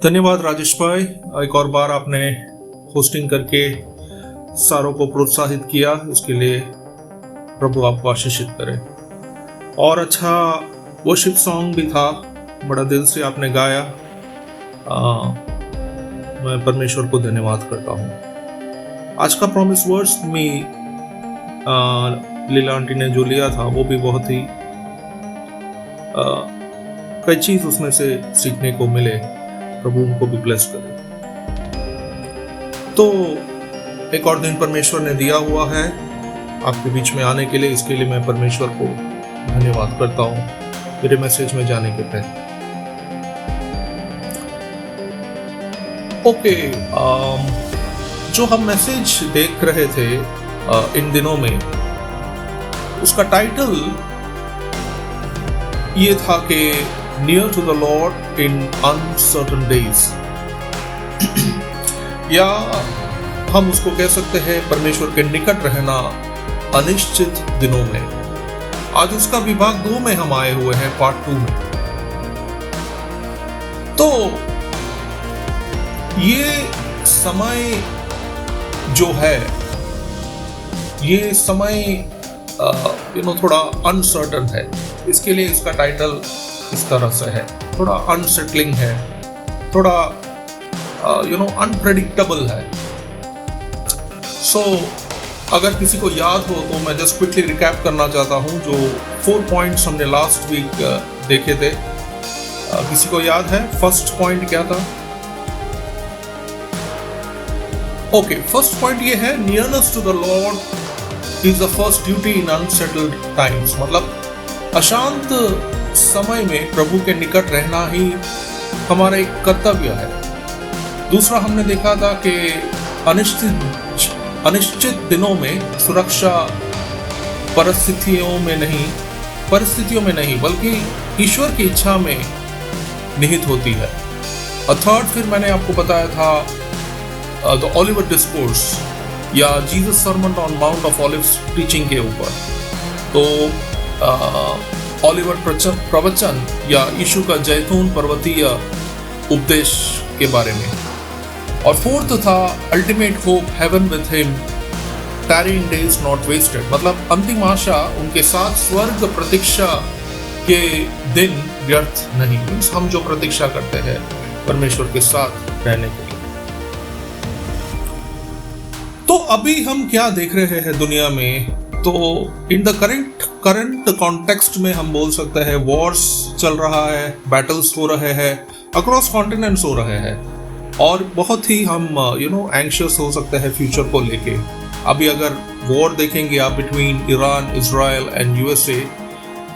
धन्यवाद राजेश भाई, एक और बार आपने होस्टिंग करके सारों को प्रोत्साहित किया, इसके लिए प्रभु आपको आशीषित करे। और अच्छा वर्शिप सॉन्ग भी था, बड़ा दिल से आपने गाया। मैं परमेश्वर को धन्यवाद करता हूँ। आज का प्रॉमिस वर्स में लीला आंटी ने जो लिया था वो भी बहुत ही कई चीज उसमें से सीखने को मिले। प्रभु उनको भी ब्लेस करे। तो एक और दिन परमेश्वर ने दिया हुआ है आपके बीच में आने के लिए, इसके लिए मैं परमेश्वर को धन्यवाद करता हूँ मेरे मैसेज में जाने के पहले। ओके, जो हम मैसेज देख रहे थे इन दिनों में, उसका टाइटल ये था कि near to the Lord in uncertain days, या हम उसको कह सकते हैं परमेश्वर के निकट रहना अनिश्चित दिनों में। आज उसका विभाग 2 में हम आए हुए हैं, पार्ट 2 में। तो ये समय जो है, ये समय थोड़ा अनसर्टन है, इसके लिए इसका टाइटल इस तरह से है। थोड़ा अनसेटलिंग है, थोड़ा अनप्रेडिक्टेबल है। सो अगर किसी को याद हो तो मैं जस्ट क्विकली रिकैप करना चाहता हूं जो 4 पॉइंट्स हमने लास्ट वीक देखे थे। किसी को याद है फर्स्ट पॉइंट क्या था? ओके, फर्स्ट पॉइंट ये है, nearness to the lord is the first duty in unsettled times. मतलब अशांत समय में प्रभु के निकट रहना ही हमारा एक कर्तव्य है। दूसरा हमने देखा था कि अनिश्चित दिनों में सुरक्षा परिस्थितियों में नहीं बल्कि ईश्वर की इच्छा में निहित होती है। और थर्ड फिर मैंने आपको बताया था द ओलिवर डिस्कोर्स या Jesus sermon on mount of olives teaching के ऊपर। तो ओलिवर प्रवचन या यीशु का जैतून पर्वतीय उपदेश के बारे में। और फोर्थ था ultimate hope heaven with him, tarrying days not wasted. मतलब अंतिम आशा उनके साथ स्वर्ग प्रतीक्षा के दिन व्यर्थ नहीं। हम जो प्रतीक्षा करते हैं परमेश्वर के साथ रहने के लिए। तो अभी हम क्या देख रहे हैं दुनिया में? तो इन द करंट कॉन्टेक्स्ट में हम बोल सकते हैं वॉर्स चल रहा है, बैटल्स हो रहे हैं, अक्रॉस कॉन्टिनेंट्स हो रहे हैं, और बहुत ही हम एंग्शियस हो सकते हैं फ्यूचर को लेके। अभी अगर वॉर देखेंगे आप between Iran, Israel and USA,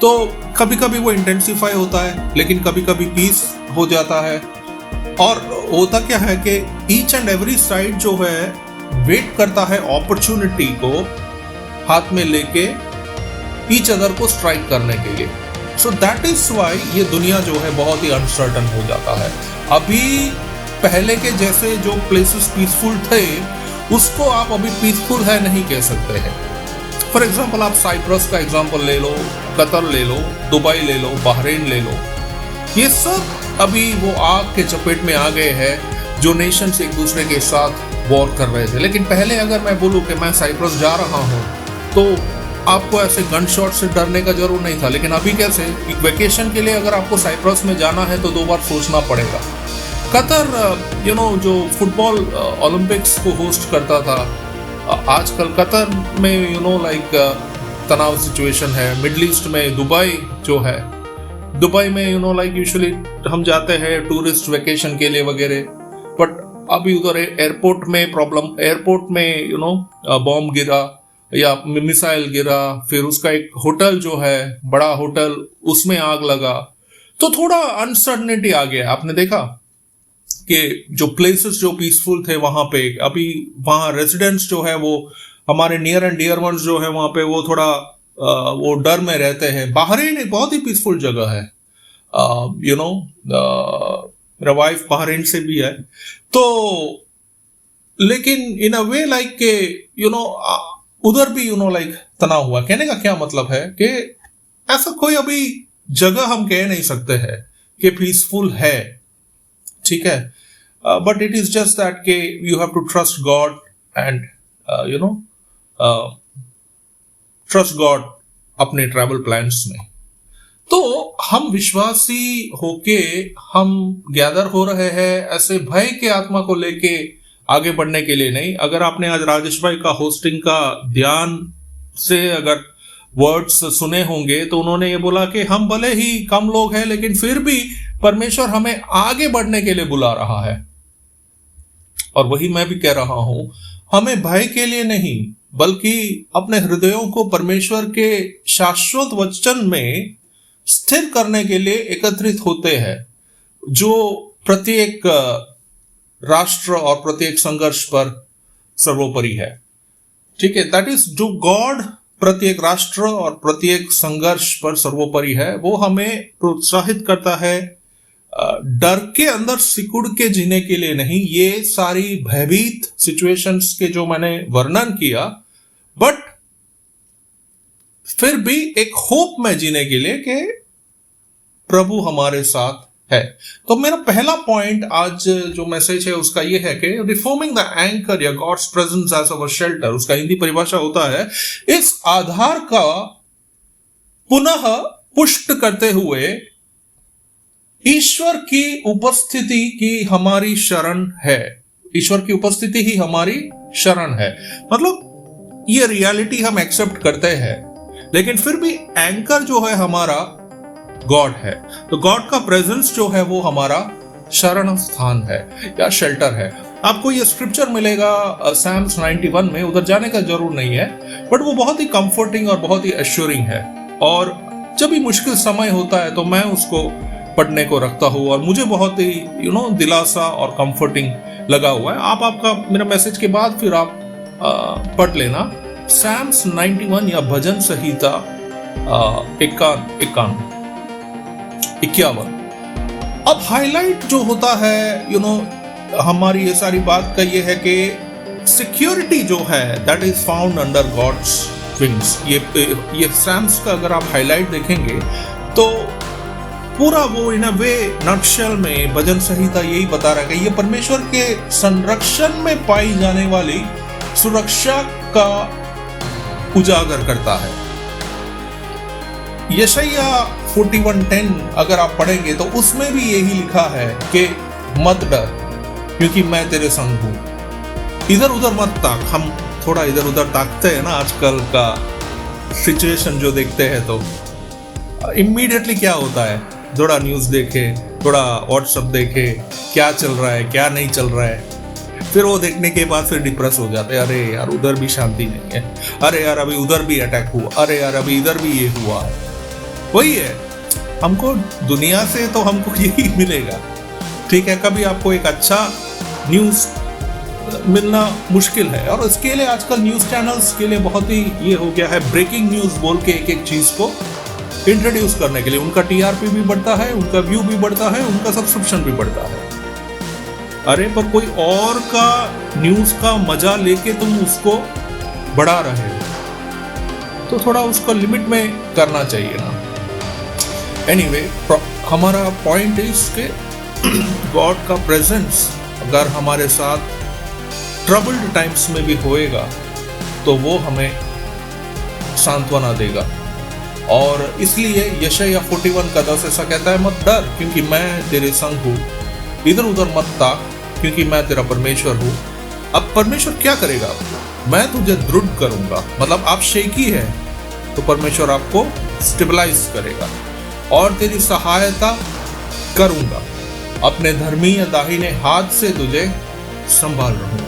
तो कभी कभी वो इंटेंसिफाई होता है, लेकिन कभी कभी पीस हो जाता है। और होता क्या है कि ईच एंड एवरी साइड जो है वेट करता है अपॉर्चुनिटी को हाथ में लेके ईच अदर को स्ट्राइक करने के लिए। सो दैट इज व्हाई ये दुनिया जो है बहुत ही अनसर्टन हो जाता है। अभी पहले के जैसे जो प्लेसेस पीसफुल थे, उसको आप अभी पीसफुल है नहीं कह सकते हैं। फॉर एग्जाम्पल आप साइप्रस का एग्जाम्पल ले लो, कतर ले लो, दुबई ले लो, बहरीन ले लो। ये सब अभी वो आग के चपेट में आ गए हैं जो नेशंस एक दूसरे के साथ वॉर कर रहे थे। लेकिन पहले अगर मैं बोलूँ कि मैं साइप्रस जा रहा हूँ तो आपको ऐसे गन शॉट से डरने का जरूर नहीं था। लेकिन अभी कैसे, एक वेकेशन के लिए अगर आपको साइप्रस में जाना है तो 2 बार सोचना पड़ेगा। कतर जो फुटबॉल ओलंपिक्स को होस्ट करता था, आजकल कतर में तनाव सिचुएशन है। मिडल ईस्ट में दुबई जो है, दुबई में यूजुअली हम जाते हैं टूरिस्ट वेकेशन के लिए वगैरह, बट अभी उधर एयरपोर्ट में प्रॉब्लम, एयरपोर्ट में बॉम्ब गिरा या मिसाइल गिरा, फिर उसका एक होटल जो है बड़ा होटल, उसमें आग लगा। तो थोड़ा अनसर्टनिटी आ गया। आपने देखा कि जो प्लेसेस जो पीसफुल थे वहां पे, अभी वहां रेजिडेंट्स जो है वो हमारे नियर एंड डियर वंस जो है वहां पे वो थोड़ा वो डर में रहते हैं। बहरीन एक बहुत ही पीसफुल जगह है, मेरा वाइफ बहरीन से भी है। तो लेकिन इन अ वे उधर भी तनाव हुआ। कहने का क्या मतलब है कि ऐसा कोई अभी जगह हम कह नहीं सकते हैं कि पीसफुल है। ठीक है, but it is just that के you have to trust God and you know trust God अपने ट्रैवल प्लान्स में। तो हम विश्वासी होके हम गैदर हो रहे हैं ऐसे भय के आत्मा को लेके आगे बढ़ने के लिए नहीं। अगर आपने आज राजेश भाई का होस्टिंग का ध्यान से अगर वर्ड्स सुने होंगे तो उन्होंने ये बोला कि हम भले ही कम लोग हैं लेकिन फिर भी परमेश्वर हमें आगे बढ़ने के लिए बुला रहा है। और वही मैं भी कह रहा हूं, हमें भय के लिए नहीं बल्कि अपने हृदयों को परमेश्वर के शाश्वत वचन में स्थिर करने के लिए एकत्रित होते हैं, जो प्रत्येक राष्ट्र और प्रत्येक संघर्ष पर सर्वोपरि है। ठीक है, दैट इज जो गॉड प्रत्येक राष्ट्र और प्रत्येक संघर्ष पर सर्वोपरि है, वो हमें प्रोत्साहित करता है डर के अंदर सिकुड़ के जीने के लिए नहीं, ये सारी भयभीत सिचुएशंस के जो मैंने वर्णन किया, बट फिर भी एक होप में जीने के लिए कि प्रभु हमारे साथ है। तो मेरा पहला पॉइंट आज जो मैसेज है उसका ये है कि रिफॉर्मिंग द एंकर या God's presence as our shelter, उसका हिंदी परिभाषा होता है इस आधार का पुनः पुष्ट करते हुए ईश्वर की उपस्थिति की हमारी शरण है। ईश्वर की उपस्थिति ही हमारी शरण है, मतलब ये रियलिटी हम एक्सेप्ट करते हैं, लेकिन फिर भी एंकर जो है हमारा गॉड है। तो गॉड का प्रेजेंस जो है वो हमारा शरण स्थान है या शेल्टर है। आपको ये स्क्रिप्चर मिलेगा Psalms 91 में, उधर जाने का जरूर नहीं है, बट वो बहुत ही कंफर्टिंग और बहुत ही एश्योरिंग है। और जब भी मुश्किल समय होता है तो मैं उसको पढ़ने को रखता हूँ और मुझे बहुत ही दिलासा और कंफर्टिंग लगा हुआ है। आपका मेरा मैसेज के बाद फिर आप पढ़ लेना Psalms 91 या भजन संहिता 51। अब हाईलाइट जो होता है हमारी ये सारी बात का ये है कि सिक्योरिटी जो है that is found under God's wings. ये Psalms का अगर आप हाईलाइट देखेंगे तो पूरा वो इन अ वे नटशेल में भजन संहिता यही बता रहा है कि ये परमेश्वर के संरक्षण में पाई जाने वाली सुरक्षा का उजागर करता है। यशाया 41:10 अगर आप पढ़ेंगे तो उसमें भी यही लिखा है कि मत डर क्योंकि मैं तेरे संग हूं। इधर उधर मत ताक। हम थोड़ा इधर उधर ताकते हैं ना आजकल का सिचुएशन जो देखते हैं तो इमीडिएटली क्या होता है, थोड़ा न्यूज़ देखे, थोड़ा व्हाट्सएप देखे, क्या चल रहा है क्या नहीं चल रहा है, फिर वो देखने के बाद फिर डिप्रेस हो जाते हैं। अरे यार उधर भी शांति नहीं है, अरे यार अभी उधर भी अटैक हुआ, अरे यार अभी इधर भी ये हुआ है। वही है, हमको दुनिया से तो हमको यही मिलेगा। ठीक है, कभी आपको एक अच्छा न्यूज़ मिलना मुश्किल है और इसके लिए आजकल न्यूज़ चैनल्स के लिए बहुत ही ये हो गया है ब्रेकिंग न्यूज़ बोल के एक चीज़ को इंट्रोड्यूस करने के लिए। उनका टीआरपी भी बढ़ता है, उनका व्यू भी बढ़ता है, उनका सब्सक्रिप्शन भी बढ़ता है। अरे पर कोई और का न्यूज़ का मजा लेके तुम उसको बढ़ा रहे हो तो थोड़ा उसको लिमिट में करना चाहिए ना। एनीवे, हमारा पॉइंट इज के गॉड का प्रेजेंस अगर हमारे साथ ट्रबल्ड टाइम्स में भी होएगा तो वो हमें सांत्वना देगा। और इसलिए यशाया 41 का 10 ऐसा कहता है, मत डर क्योंकि मैं तेरे संग हूँ, इधर उधर मत ताक क्योंकि मैं तेरा परमेश्वर हूँ। अब परमेश्वर क्या करेगा? मैं तुझे दृढ़ करूंगा, मतलब आप शेकी है तो परमेश्वर आपको स्टेबलाइज करेगा और तेरी सहायता करूंगा, अपने धर्मीय दाहिने हाथ से तुझे संभाल रहूंगा।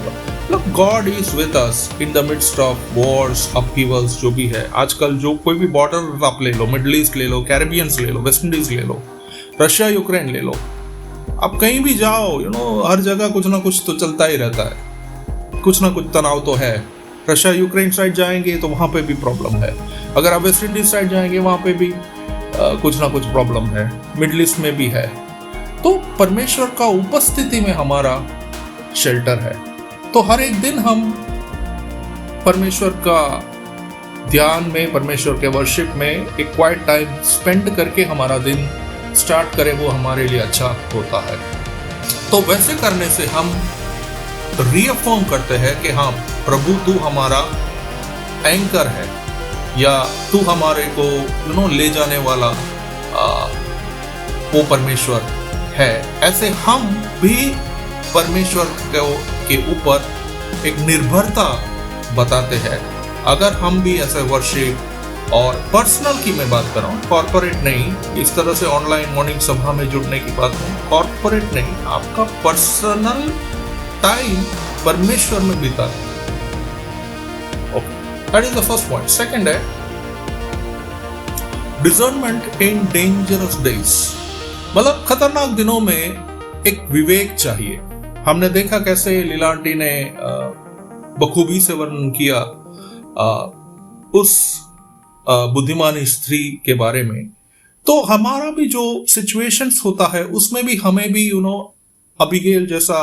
Look, God is with us in the midst of wars, upheavals जो भी है आजकल। जो कोई भी बॉर्डर आप ले लो, मिडल ईस्ट ले लो, कैरिबियंस ले लो, वेस्ट इंडीज ले लो, रशिया यूक्रेन ले लो, आप कहीं भी जाओ हर जगह कुछ ना कुछ तो चलता ही रहता है, कुछ ना कुछ तनाव तो है। रशिया यूक्रेन साइड जाएंगे तो वहाँ पे भी प्रॉब्लम है, अगर आप वेस्ट इंडीज साइड जाएंगे वहाँ पे भी कुछ ना कुछ प्रॉब्लम है, मिडल ईस्ट में भी है। तो परमेश्वर का उपस्थिति में हमारा शेल्टर है। तो हर एक दिन हम परमेश्वर का ध्यान में, परमेश्वर के वर्शिप में एक क्वाइट टाइम स्पेंड करके हमारा दिन स्टार्ट करें, वो हमारे लिए अच्छा होता है। तो वैसे करने से हम रीअफर्म करते हैं कि हाँ प्रभु तू हमारा एंकर है, या तू हमारे को ले जाने वाला वो परमेश्वर है। ऐसे हम भी परमेश्वर के ऊपर एक निर्भरता बताते हैं। अगर हम भी ऐसे वर्शिप और पर्सनल की मैं बात कर रहा हूँ, कॉर्पोरेट नहीं, इस तरह से ऑनलाइन मॉर्निंग सभा में जुड़ने की बात नहीं, कॉर्पोरेट नहीं, आपका पर्सनल टाइम परमेश्वर में बिता। Okay, that is the first point. Second है डिसर्नमेंट इन डेंजरस डेज, मतलब खतरनाक दिनों में एक विवेक चाहिए। हमने देखा कैसे लीला आंटी ने बखूबी से वर्णन किया उस बुद्धिमान स्त्री के बारे में। तो हमारा भी जो सिचुएशंस होता है उसमें भी हमें भी अबीगेल जैसा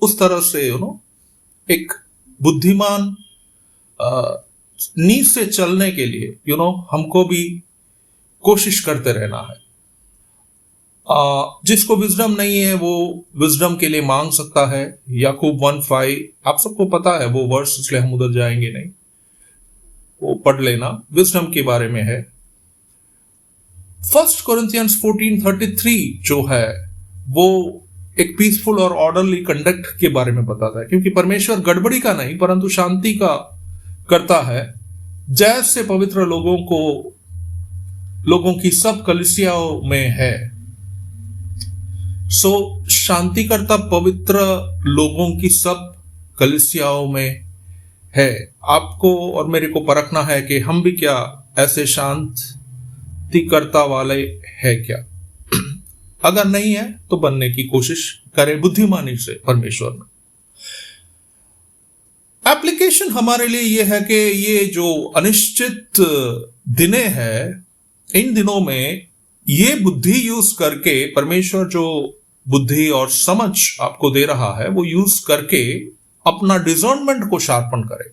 उस तरह से एक बुद्धिमान नींव से चलने के लिए हमको भी कोशिश करते रहना है। जिसको विजडम नहीं है वो विजडम के लिए मांग सकता है। याकूब 1:5 आप सबको पता है वो वर्स, इसलिए हम उधर जाएंगे नहीं, वो पढ़ लेना, विजडम के बारे में है। 1 Corinthians 14:33 जो है वो एक पीसफुल और ऑर्डरली कंडक्ट के बारे में बताता है, क्योंकि परमेश्वर गड़बड़ी का नहीं परंतु शांति का करता है। जैसे पवित्र लोगों की सब कलीसियाओं में है, सो शांति करता पवित्र लोगों की सब कलीसियाओं में है। आपको और मेरे को परखना है कि हम भी क्या ऐसे शांतिकर्ता वाले है क्या। अगर नहीं है तो बनने की कोशिश करें बुद्धिमानी से परमेश्वर में। एप्लीकेशन हमारे लिए यह है कि ये जो अनिश्चित दिने हैं, इन दिनों में ये बुद्धि यूज करके परमेश्वर जो बुद्धि और समझ आपको दे रहा है वो यूज करके अपना डिसर्नमेंट को शार्पन करे।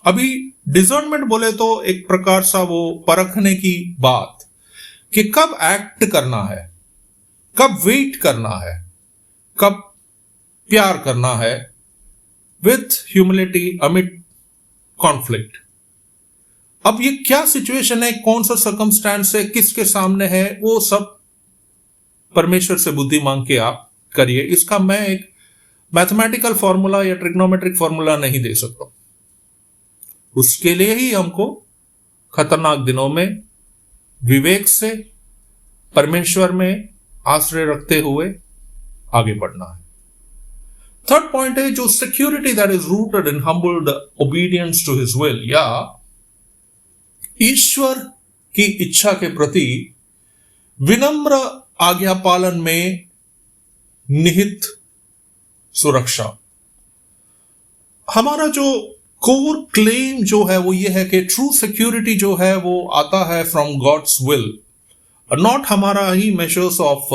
अभी डिसर्नमेंट बोले तो एक प्रकार सा वो परखने की बात कि कब एक्ट करना है, कब वेट करना है, कब प्यार करना है विथ ह्यूमिलिटी अमिड कॉन्फ्लिक्ट। अब ये क्या सिचुएशन है, कौन सा सर्कमस्टेंस है, किसके सामने है, वो सब परमेश्वर से बुद्धि मांग के आप करिए। इसका मैं एक मैथमेटिकल फॉर्मूला या ट्रिग्नोमेट्रिक फॉर्मूला नहीं दे सकता। उसके लिए ही हमको खतरनाक दिनों में विवेक से परमेश्वर में आश्रय रखते हुए आगे बढ़ना है। थर्ड पॉइंट है जो security that is rooted in humbled obedience to his will, या ईश्वर की इच्छा के प्रति विनम्र आज्ञा पालन में निहित सुरक्षा। हमारा जो कोर क्लेम जो है वो ये है कि ट्रू सिक्योरिटी जो है वो आता है फ्रॉम गॉड्स विल, नॉट हमारा ही measures of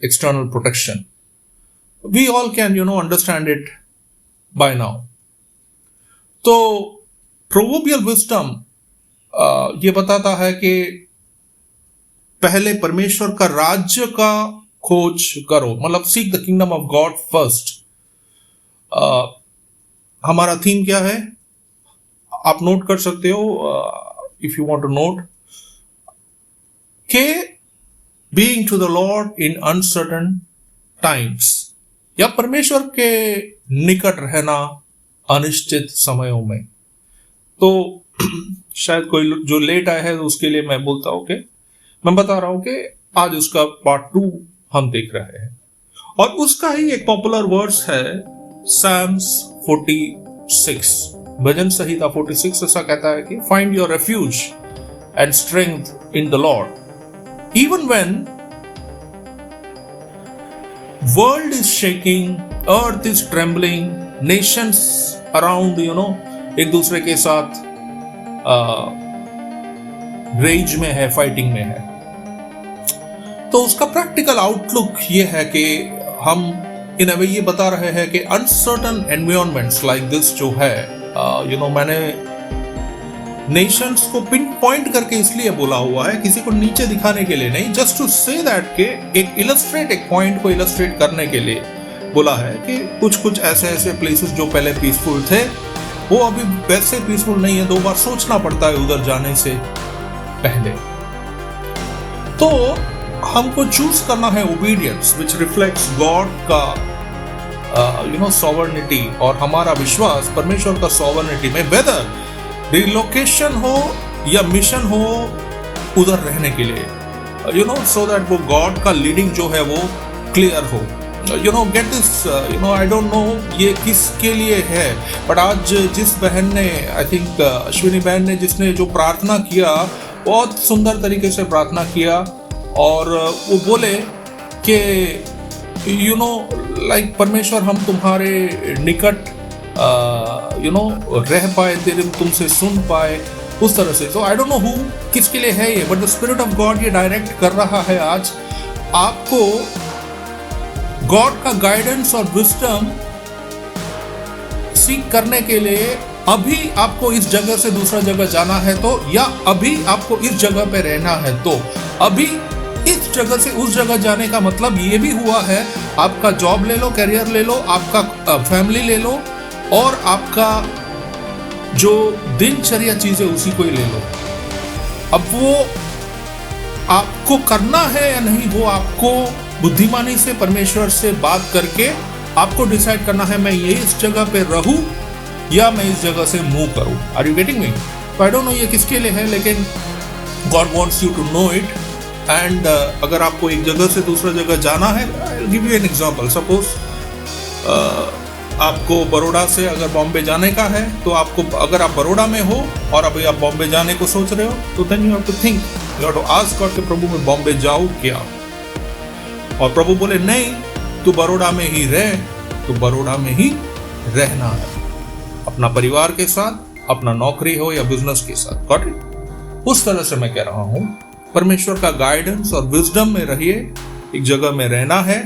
external protection. We all can understand it by now. तो प्रोवर्बियल विजडम ये बताता है कि पहले परमेश्वर का राज्य का खोज करो, मतलब seek the kingdom of God first. हमारा थीम क्या है आप नोट कर सकते हो if you want to note, के being to the Lord in uncertain times, या परमेश्वर के निकट रहना अनिश्चित समयों में। तो शायद कोई जो लेट आया है उसके लिए मैं बोलता हूं कि मैं बता रहा हूं कि आज उसका पार्ट 2 हम देख रहे हैं, और उसका ही एक पॉपुलर वर्स है Psalms 46, भजन संहिता 46 ऐसा कहता है कि find your refuge and strength in the Lord even when world is shaking, earth is trembling, Nations around एक दूसरे के साथ रेज में है, फाइटिंग में है। तो उसका प्रैक्टिकल आउटलुक ये है कि हम इन अ वे ये बता रहे हैं कि अनसर्टन एनवायरनमेंट्स लाइक दिस जो है, मैंने नेशंस को पिन पॉइंट करके इसलिए बोला हुआ है, किसी को नीचे दिखाने के लिए नहीं, जस्ट टू से दैट के एक इलस्ट्रेट, एक पॉइंट को इलस्ट्रेट करने के लिए बोला है कि कुछ कुछ ऐसे ऐसे प्लेसेस जो पहले पीसफुल थे वो अभी वैसे पीसफुल नहीं है, 2 बार सोचना पड़ता है उधर जाने से पहले। तो हमको चूज करना है ओबीडियंस विच रिफ्लेक्ट्स गॉड का सॉवर्निटी और हमारा विश्वास परमेश्वर का सॉवर्निटी में, वेदर रिलोकेशन हो या मिशन हो उधर रहने के लिए, सो दैट वो गॉड का लीडिंग जो है वो क्लियर हो। Get this, I don't know ये किसके लिए है, बट आज जिस बहन ने, आई थिंक अश्विनी बहन ने, जिसने जो प्रार्थना किया, बहुत सुंदर तरीके से प्रार्थना किया और वो बोले कि लाइक परमेश्वर हम तुम्हारे निकट रह पाए, तेरे तुमसे सुन पाए, उस तरह से। सो आई डोंट नो हु किसके लिए है ये, but the spirit of God ये डायरेक्ट कर रहा है आज आपको गॉड का गाइडेंस और विजडम सीख करने के लिए। अभी आपको इस जगह से दूसरा जगह जाना है तो, या अभी आपको इस जगह पे रहना है तो, अभी इस जगह से उस जगह जाने का मतलब ये भी हुआ है, आपका जॉब ले लो, करियर ले लो, आपका फैमिली ले लो और आपका जो दिनचर्या चीजें उसी को ही ले लो। अब वो आपको करना है या नहीं, वो आपको बुद्धिमानी से परमेश्वर से बात करके आपको डिसाइड करना है, मैं ये इस जगह पे रहूं या मैं इस जगह से मूव करूं। Are you getting me? I don't know ये किसके लिए है, लेकिन God wants you to know it. And अगर आपको एक जगह से दूसरा जगह जाना है, I will give you an example. Suppose आपको बड़ौदा से अगर बॉम्बे जाने का है, तो आपको, अगर आप बड़ौदा में हो और अभी आप बॉम्बे जाने को सोच रहे हो, तो then you have to think, you have to ask God कि प्रभु मैं बॉम्बे जाऊं क्या? और प्रभु बोले नहीं, तू बड़ौदा में ही रह, तू बड़ौदा में ही रहना है, अपना परिवार के साथ, अपना नौकरी हो या बिजनेस के साथ। Got it? उस तरह से मैं कह रहा हूं, परमेश्वर का गाइडेंस और विजडम में रहिए। एक जगह में रहना है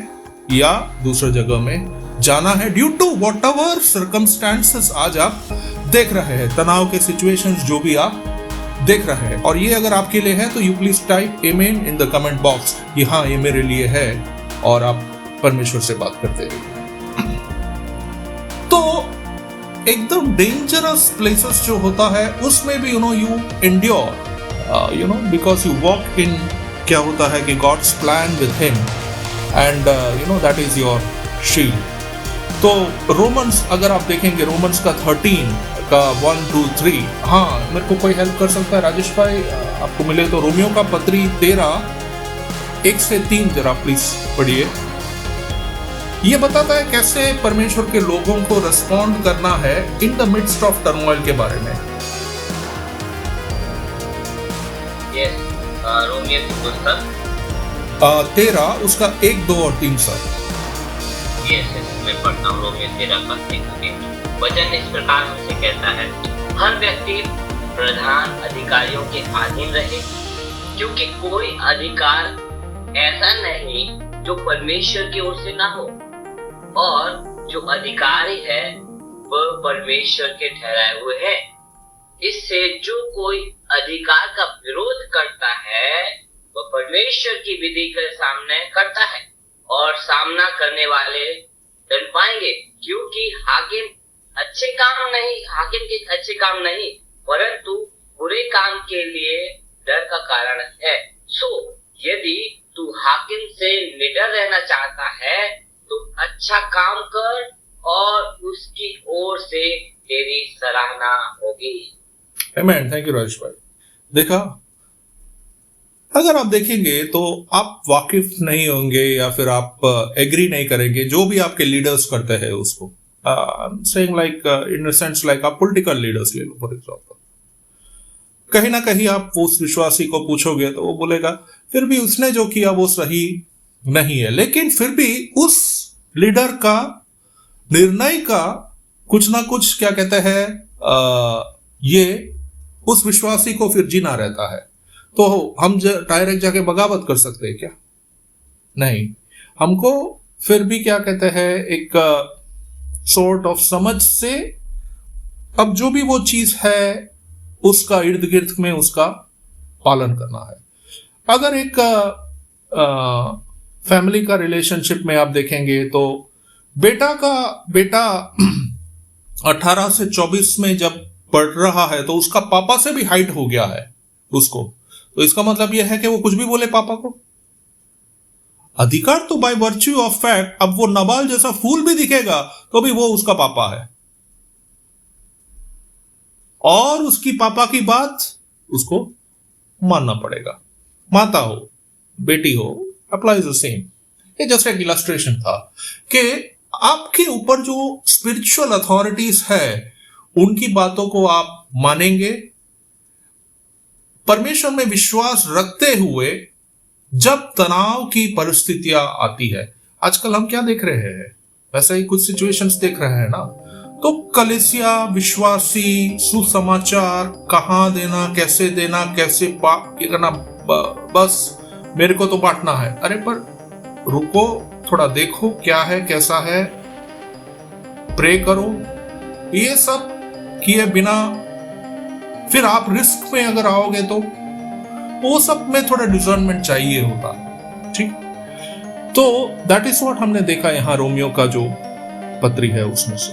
या दूसरे जगह में जाना है, due to whatever circumstances आज आप देख रहे हैं, तनाव के सिचुएशंस जो भी आप देख रहे हैं। और ये अगर आपके लिए है तो you please type amen in the comment box कि हाँ ये मेरे लिए है, और आप परमेश्वर से बात करते रहिए। तो एकदम डेंजरस प्लेसेस जो होता है उसमें भी you endure, because you walk in, क्या होता है कि God's plan with him and that is your shield. तो रोमन्स अगर आप देखेंगे, रोमन्स का 13 का 1, 2, 3, हाँ मेरे को कोई हेल्प कर सकता है राजेश भाई, आपको मिले तो रोमियो का पत्री 13, 1 से 3 जरा प्लीज पढ़िए। ये बताता है कैसे परमेश्वर के लोगों को रिस्पॉन्ड करना है in the midst of turmoil के बारे में। रोमियो की पुस्तक 13 उसका 1, 2 और 3 सर। मैं पढ़ता हूँ रोमियो 13 का 1 से 3। वचन इस प्रकार हमसे कहता है, हर व्यक्ति प्रधान अधिकारियों के अधीन रहे, क्योंकि कोई अधिकार ऐसा नहीं जो परमेश्वर की ओर से ना हो, और जो अधिकारी है वह परमेश्वर के ठहराए हुए है। इससे जो कोई अधिकार का विरोध करता है वह परमेश्वर की विधि के सामने करता है, और सामना करने वाले दंड पाएंगे, क्योंकि हाकिम के अच्छे काम नहीं परंतु बुरे काम के लिए डर का कारण है। सो यदि तू हाकिम से निडर रहना चाहता है तो अच्छा काम कर और उसकी ओर से तेरी सराहना होगी। आमेन। थैंक यू राजेश भाई। देखा, अगर आप देखेंगे तो आप वाकिफ नहीं होंगे या फिर आप एग्री नहीं करेंगे जो भी आपके लीडर्स करते हैं उसको। Saying like in a sense like आप पॉलिटिकल लीडर्स ले लो फॉर एग्जांपल, कहीं ना कहीं आप उस विश्वासी को पूछोगे तो वो बोलेगा फिर भी उसने जो किया वो सही नहीं है, लेकिन फिर भी उस लीडर का निर्णय का कुछ ना कुछ क्या कहते हैं ये उस विश्वासी को फिर जीना रहता है। तो हम डायरेक्ट जाके बगावत कर सकते हैं क्या? नहीं, हमको फिर भी क्या कहते हैं एक सॉर्ट ऑफ समझ से अब जो भी वो चीज है उसका इर्द गिर्द में उसका पालन करना है। अगर एक फैमिली का रिलेशनशिप में आप देखेंगे तो बेटा 18 से 24 में जब पढ़ रहा है तो उसका पापा से भी हाइट हो गया है उसको, तो इसका मतलब यह है कि वो कुछ भी बोले पापा को। अधिकार तो बाय वर्च्यू ऑफ फैक्ट, अब वो नबाल जैसा फूल भी दिखेगा तो भी वो उसका पापा है, और उसकी पापा की बात उसको मानना पड़ेगा। माता हो बेटी हो, अप्लाइज द सेम। ये जस्ट एक इलस्ट्रेशन था कि आपके ऊपर जो स्पिरिचुअल अथॉरिटीज है उनकी बातों को आप मानेंगे परमेश्वर में विश्वास रखते हुए जब तनाव की परिस्थितियां आती है। आजकल हम क्या देख रहे हैं, वैसे ही कुछ सिचुएशंस देख रहे हैं ना, तो कलीसिया विश्वासी सुसमाचार कहां देना, कैसे देना, कैसे करना, बस मेरे को तो बांटना है। अरे पर रुको, थोड़ा देखो क्या है कैसा है, प्रे करो। ये सब किए बिना फिर आप रिस्क में अगर आओगे तो वो सब में थोड़ा डिसर्नमेंट चाहिए होता, ठीक। तो दैट इज व्हाट हमने देखा यहाँ रोमियो का जो पत्री है उसमें से।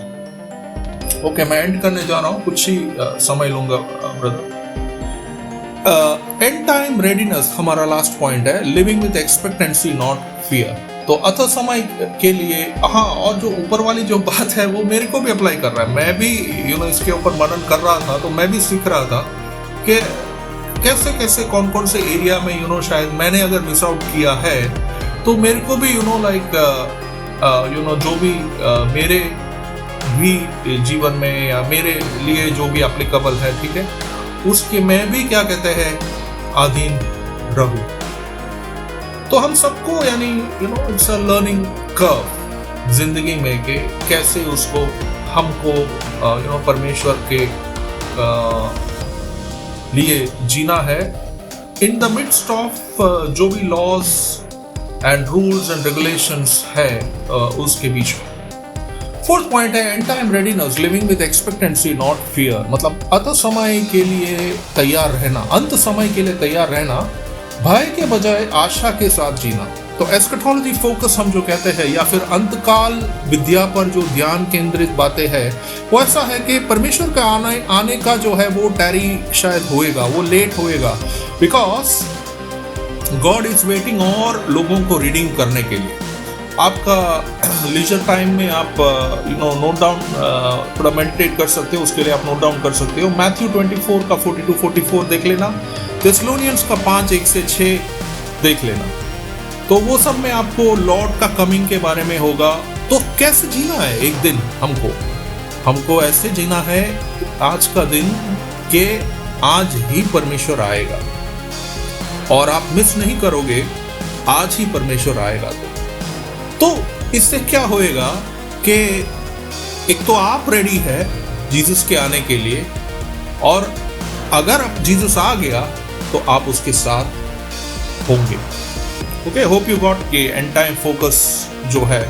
ओके, मैं एंड करने जा रहा हूं, कुछ ही समय लूंगा ब्रदर। एंड टाइम रेडीनेस हमारा लास्ट पॉइंट है, living with expectancy not fear. तो अतः समय के लिए, हाँ, और जो ऊपर वाली जो बात है वो मेरे को भी अप्लाई कर रहा है। मैं भी इसके ऊपर मनन कर रहा था, तो मैं भी सीख रहा था कि कैसे कैसे कौन कौन से एरिया में शायद मैंने अगर मिस आउट किया है तो मेरे को भी लाइक जो भी मेरे भी जीवन में या मेरे लिए जो भी एप्लीकेबल है, ठीक है, उसके मैं भी क्या कहते हैं अधीन रहूं। तो हम सबको यानी इट्स अ लर्निंग कर्व जिंदगी में कि कैसे उसको हमको परमेश्वर के लिए जीना है इन द मिडस्ट ऑफ जो भी laws and rules and regulations है उसके बीच में। फोर्थ पॉइंट है end time readiness, living with expectancy not fear. मतलब अंत समय के लिए तैयार रहना, अंत समय के लिए तैयार रहना, भय के बजाय आशा के साथ जीना। तो एस्केटोलॉजी फोकस हम जो कहते हैं या फिर अंतकाल विद्या पर जो ध्यान केंद्रित बातें हैं, वो ऐसा है कि परमेश्वर का आने का जो है वो टैरी शायद होएगा, वो लेट होएगा, बिकॉज गॉड इज वेटिंग और लोगों को रिडीम करने के लिए। आपका लीजर टाइम में आप नोट डाउन थोड़ा मेडिटेट कर सकते हो, उसके लिए आप नोट डाउन कर सकते हो। मैथ्यू 24 का 42-44 देख लेना, थेस्सलोनियंस का 5:1-6 देख लेना। तो वो सब में आपको लॉर्ड का कमिंग के बारे में होगा। तो कैसे जीना है एक दिन हमको ऐसे जीना है आज का दिन के आज ही परमेश्वर आएगा, और आप मिस नहीं करोगे, आज ही परमेश्वर आएगा। तो इससे क्या होएगा कि एक तो आप रेडी है जीसस के आने के लिए, और अगर अब जीसस आ गया तो आप उसके साथ होंगे। ओके, होप यू गॉट के एंड टाइम फोकस जो है,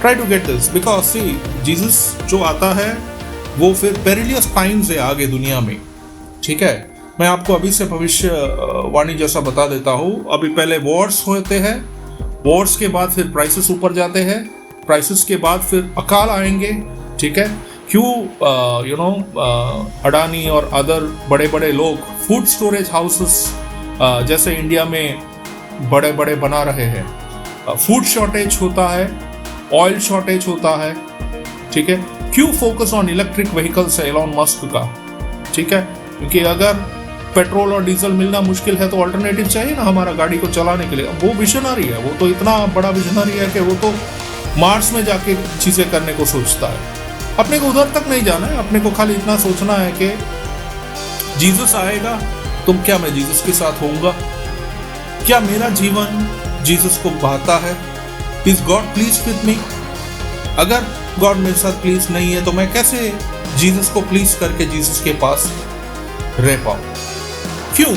try to get this, because see Jesus जो आता है वो फिर पेरिलियस टाइम्स है आगे दुनिया में, ठीक है। मैं आपको अभी से भविष्य वाणी जैसा बता देता हूँ। अभी पहले वॉर्स होते हैं, वॉर्स के बाद फिर प्राइसेस ऊपर जाते हैं, प्राइसेस के बाद फिर अकाल आएंगे, ठीक है। क्यों अडानी और अदर बड़े बड़े लोग फूड स्टोरेज हाउसेस जैसे इंडिया में बड़े बड़े बना रहे हैं। फूड शॉर्टेज होता है, ऑयल शॉर्टेज होता है, ठीक है। क्यों फोकस ऑन इलेक्ट्रिक व्हीकल्स है एलॉन मस्क का, ठीक है, क्योंकि अगर पेट्रोल और डीजल मिलना मुश्किल है तो अल्टरनेटिव चाहिए ना हमारा गाड़ी को चलाने के लिए। वो विजनरी है, वो तो इतना बड़ा विजनरी है कि वो तो मार्स में जाके चीजें करने को सोचता है। अपने को उधर तक नहीं जाना है, अपने को खाली इतना सोचना है कि जीसस आएगा तो क्या मैं जीसस के साथ होऊंगा, क्या मेरा जीवन जीसस को भाता है, is God please with me. अगर गॉड मेरे साथ प्लीज नहीं है तो मैं कैसे जीसस को प्लीज करके जीसस के पास रह पाऊं। क्यों?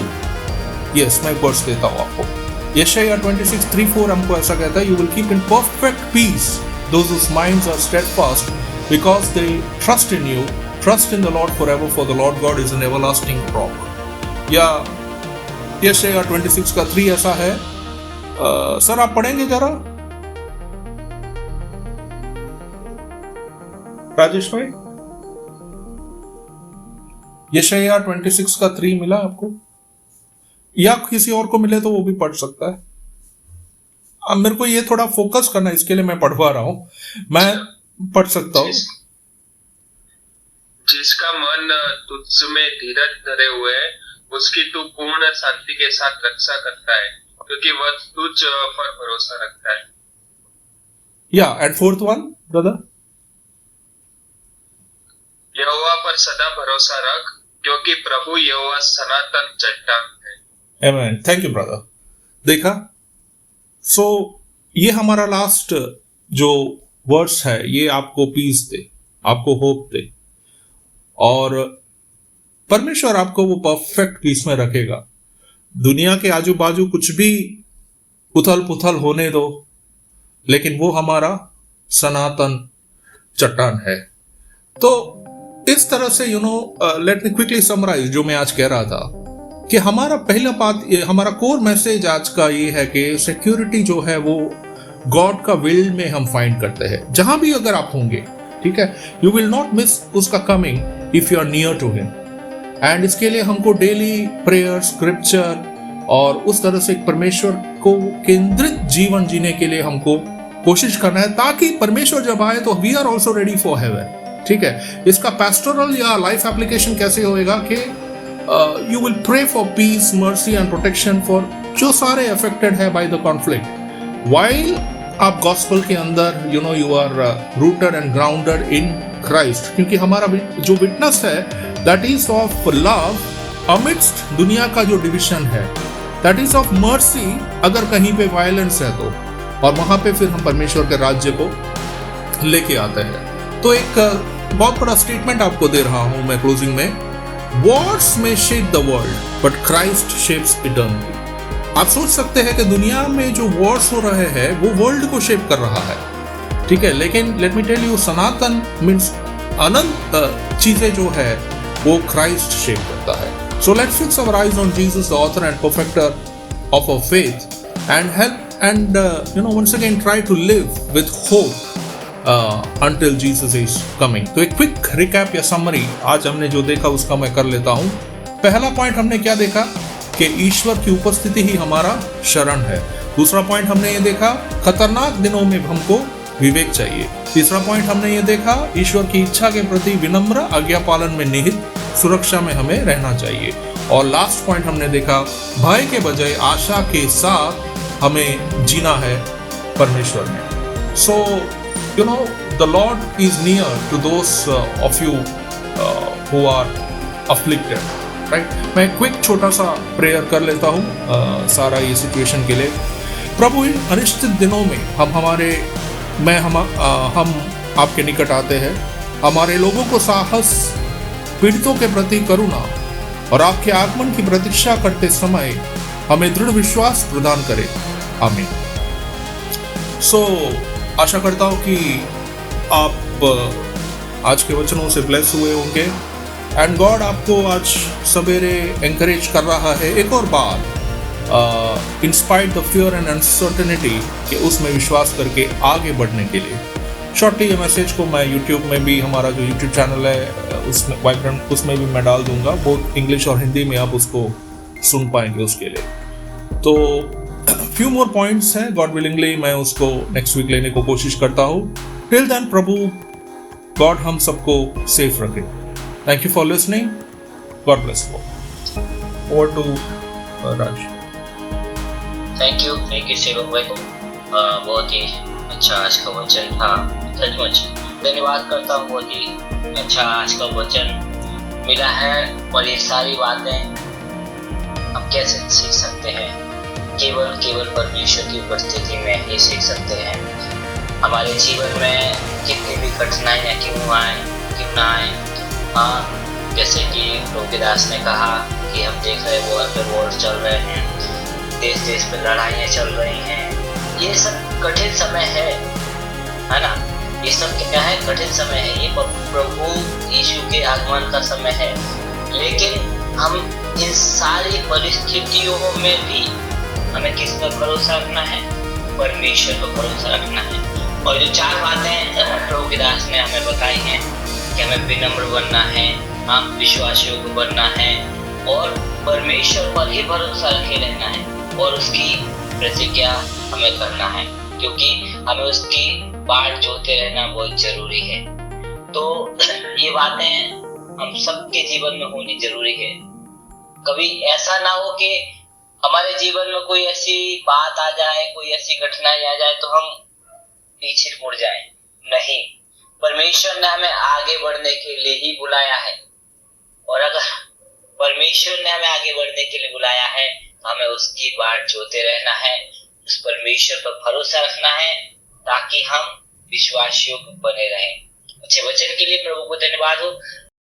यस, मैं वर्स देता हूं आपको। यशायाह 26:3-4 हमको ऐसा कहता है, you will keep in perfect peace those whose minds are steadfast because they trust in you, trust in the Lord forever, for the Lord God is an everlasting rock। या यशायाह 26:3 ऐसा है। सर आप पढ़ेंगे जरा? राजेश भाई? यशायाह 26 का 3 मिला आपको, या किसी और को मिले तो वो भी पढ़ सकता है। अब मेरे को ये थोड़ा फोकस करना है, इसके लिए मैं पढ़वा रहा हूँ, मैं पढ़ सकता हूँ। जिसका मन तुझ में धीरज धरे हुए है, उसकी तू पूर्ण शांति के साथ रक्षा करता है, क्योंकि वह तुझ पर भरोसा रखता है। या एंड फोर्थ वन ब्रदर, यहोवा पर सदा भरोसा रख, क्योंकि प्रभु यहोवा सनातन चट्टान है। आमीन। Thank you brother. देखा, सो ये हमारा लास्ट जो वर्ड्स है, ये आपको पीस दे, आपको होप दे, और परमेश्वर आपको वो परफेक्ट पीस में रखेगा। दुनिया के आजू बाजू कुछ भी उथल पुथल होने दो, लेकिन वो हमारा सनातन चट्टान है। तो इस तरह से लेट मी क्विकली समराइज जो मैं आज कह रहा था, कि हमारा पहला बात, हमारा कोर मैसेज आज का ये है कि सिक्योरिटी जो है वो गॉड का विल में हम फाइंड करते हैं। जहां भी अगर आप होंगे, ठीक है, यू विल नॉट मिस उसका coming if you are near to him. And इसके लिए हमको डेली प्रेयर, स्क्रिप्चर और उस तरह से परमेश्वर को केंद्रित जीवन जीने के लिए हमको कोशिश करना है, ताकि परमेश्वर जब आए तो we are also ready for heaven. ठीक है, इसका पैस्टोरल या लाइफ एप्लीकेशन कैसे होएगा कि you will pray for peace, mercy and protection for जो सारे अफेक्टेड है बाय द कॉन्फ्लिक्ट, वाइल आप गॉस्पेल के अंदर you are rooted and grounded in Christ. क्योंकि हमारा जो विटनेस है that is of love amidst दुनिया का जो डिविजन है, दैट इज ऑफ मर्सी अगर कहीं पे वायलेंस है तो, और वहां पे फिर हम परमेश्वर के राज्य को लेके आते हैं। तो एक बहुत बड़ा स्टेटमेंट आपको दे रहा हूं मैं क्लोजिंग में, वॉर्स में shape the world but Christ shapes eternity. आप सोच सकते हैं कि दुनिया में जो वॉर्स हो रहे हैं वो वर्ल्ड को शेप कर रहा है, ठीक है, लेकिन let me tell you, Sanatan means अनंत चीजें जो है वो क्राइस्ट शेप करता है। So let's fix our eyes on Jesus, the author and perfecter of our faith, and help and once again try to live with hope until Jesus is coming। तो एक quick recap या summary आज हमने जो देखा उसका मैं कर लेता हूं। पहला पॉइंट हमने क्या देखा कि ईश्वर की उपस्थिति ही हमारा शरण है। दूसरा पॉइंट हमने ये देखा, खतरनाक दिनों में हमको विवेक चाहिए। तीसरा पॉइंट हमने ये देखा, ईश्वर की इच्छा के प्रति विनम्र आज्ञा पालन में निहित सुरक्षा में हमें रहना चाहिए। और लास्ट पॉइंट हमने देखा, भय के बजाय आशा के साथ हमें जीना है परमेश्वर में। सो the Lord is near to those of you who are afflicted, right? मैं क्विक छोटा सा प्रेयर कर लेता हूँ सारा ये सिचुएशन के लिए। प्रभु, इन अनिश्चित दिनों में हम आपके निकट आते हैं। हमारे लोगों को साहस, पीड़ितों के प्रति करुणा और आपके आगमन की प्रतीक्षा करते समय हमें दृढ़ विश्वास प्रदान करे। आमीन। सो आशा करता हूँ कि आप आज के वचनों से ब्लेस हुए होंगे, एंड गॉड आपको आज सवेरे एंकरेज कर रहा है एक और बार, in spite the fear and uncertainty, कि उसमें विश्वास करके आगे बढ़ने के लिए। शॉर्टली ये मैसेज को मैं यूट्यूब में भी, हमारा जो यूट्यूब चैनल है उसमें वाइब्रेंट, उसमें भी मैं डाल दूंगा, बोथ इंग्लिश और हिंदी में आप उसको सुन पाएंगे उसके लिए। तो फ्यू मोर पॉइंट्स हैं, गॉड विलिंगली मैं उसको नेक्स्ट वीक लेने को कोशिश करता हूँ। टिल देन प्रभु गॉड हम सबको सेफ रखे। Thank you for listening, God bless you. Over to Raj. Thank you Sevak भाई, बहुत ही अच्छा आज का वचन था। सचमुच धन्यवाद करता हूँ, बहुत ही अच्छा आज का वचन मिला है। और ये सारी बातें हम कैसे सीख सकते हैं, केवल परमेश्वर की उपस्थिति में ही सीख सकते हैं। हमारे जीवन में कितनी भी कठिनाइयाँ क्यों ना आए, हाँ, जैसे कि रोगिदास ने कहा कि हम देख रहे वॉर चल रहे हैं, देश पे लड़ाइयाँ चल रही हैं, ये सब कठिन समय है ना, ये सब क्या है, कठिन समय है, ये प्रभु यीशु के आगमन का समय है। लेकिन हम इन सारी परिस्थितियों में भी हमें किस पर भरोसा रखना है? परमेश्वर पर भरोसा रखना है। और जो 4 बातें प्रभु के दास ने हमें बताई हैं कि हमें विनम्र बनना है, हम विश्वासियों को बनना है और परमेश्वर पर ही भरोसा रखे रहना है और उसकी प्रतिज्ञा हमें करना है, क्योंकि हमें उसकी बाट जोते रहना बहुत जरूरी है। तो ये बातें हम सबके जीवन में होनी जरूरी है। कभी ऐसा ना हो कि हमारे जीवन में कोई ऐसी बात आ जाए, कोई ऐसी घटनाएं आ जाए तो हम पीछे मुड़ जाएं। नहीं, परमेश्वर ने हमें आगे बढ़ने के लिए ही बुलाया है और अगर परमेश्वर ने हमें आगे बढ़ने के लिए बुलाया है तो हमें उसकी बाट जोते रहना है, उस परमेश्वर पर भरोसा रखना है ताकि हम विश्वासियों को बने रहें। अच्छे वचन के लिए प्रभु को धन्यवाद हो।